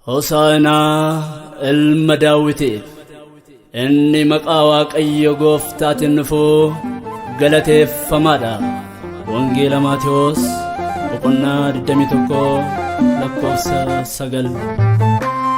Hosaana ilma Daawitiif inni maqaa Waaqayyo Gooftaatiin dhufu galateeffamaadha. Wangeela Maatewos boqonnaa 21 lakkoofsa 9.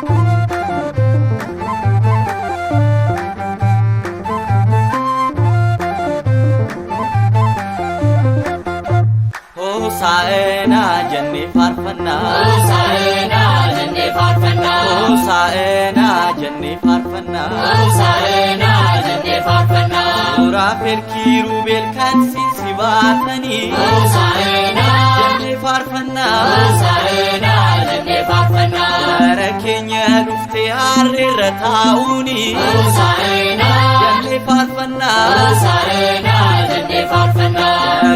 Hosaena jenne farfanna, Hosaena jenne farfanna, Hosaena jenne farfanna, Hosaena jenne farfanna. Suuraa Kiirubeel kan sibaatanii, Hosaena jenne farfanna, Hosaena jenne farfanna. Gara keenya dhuftee harreerra taa'uuni, Hosaena jenne farfanna, Hosaena jenne farfanna.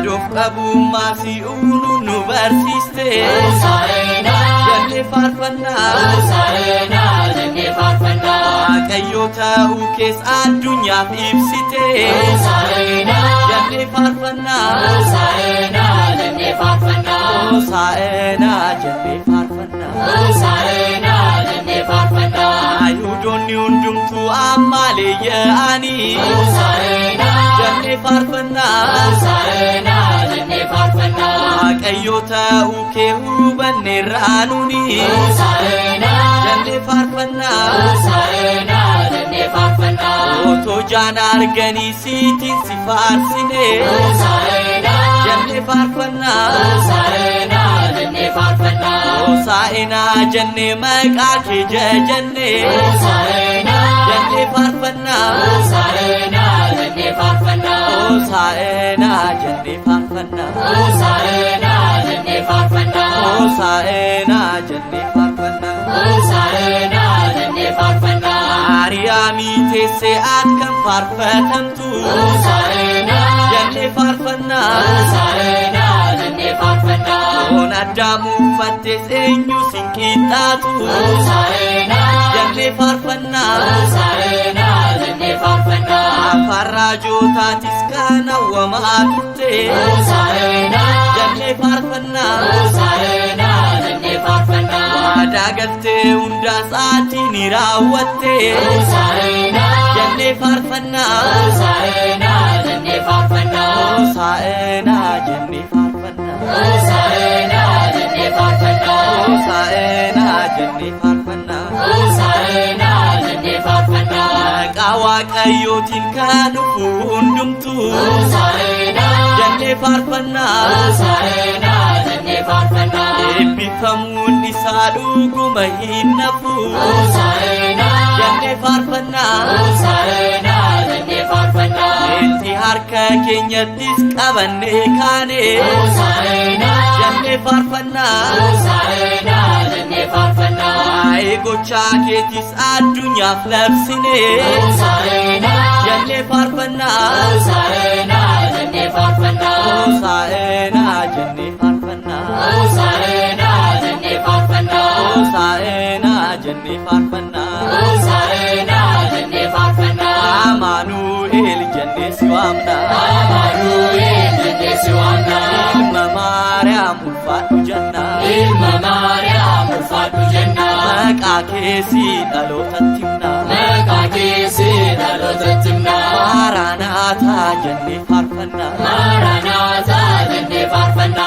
Doof qabummaa si'uunu nu barsiiste, Hosaena jenne farfanna, Hosaena jenne farfanna. Waaqayyo ta'uu kees addunyaaf ibsite, Hosaena jenne farfanna, Hosaena jenne farfanna. Hosaena jenne farfanna. Hosaena jenne farfanna. Ayuudonni hundumtuu ammalee yaa'ani, Hosaena jenne farfanna, Hosaena jenne farfanna. Waaqayyo ta'uu kee hubanneerraa nuni, Hosaena jenne farfanna, Hosaena jenne farfanna. otoo jaan arganii siitiin si faarsine, Hosaena jenne farfanna, Hosaena jenne farfanna. Hosaena jenne maqaa kee jajjanne, Hosaena jenne farfanna, Hosaena jenne farfanna. Hosaena jenne farfanna, Hosaena jenne farfanna. Hosaena jenne farfanna. Hosaena jenne farfanna. Maariyaamii teessee akkam faarfatamtu, Hosaena jenne farfanna, Hosaena jenne farfanna. Foon Addaamuu uffattees eenyu sin qixxaatu, Hosaena jenne farfanna, Hosaena jenne farfanna. afaan raajootaatis kan hawwamaa turte, Hosaena jenne farfanna, Hosaena jenne farfanna. waadaa galtee hundaas ati ni raawwatte, Hosaena jenne farfanna, Hosaena jenne farfanna. Hosaena jenne farfanna, Hosaena jenne farfanna. Hosaena jenne farfanna. Hosaena jenne farfanna. Maqaa Waaqayyootiin kan dhufu hundumtuu, Hosaena jenne farfanna, Hosaena jenne farfanna. eebbifamuun isaa dhuguma hin nafu, Hosaena jenne farfanna, Hosaena jenne farfanna. itti harka keenyattis qabannee kaane, Hosaena jenne farfanna, Hosaena jenne farfanna. waa'ee gochaa keetis addunyaaf labsine, Hosaena jenne farfanna, Hosaena jenne farfanna. Hosaena jenne farfanna, Hosaena jenne farfanna. Hosaena jenne farfanna. Hosaena jenne farfanna. Amaanu'eel jenne si waamna, Amaanu'eel jenne si waamna. ilma Maariyaam ulfaadhu jenna, Ilma Maariyaam ulfaadhu jenna. maqaa keesi dhalootatti himna, Maqaa keesi dhalootatti himna. Maaraanaataa jenne faarfanna, Maaraanaataa jenne faarfanna.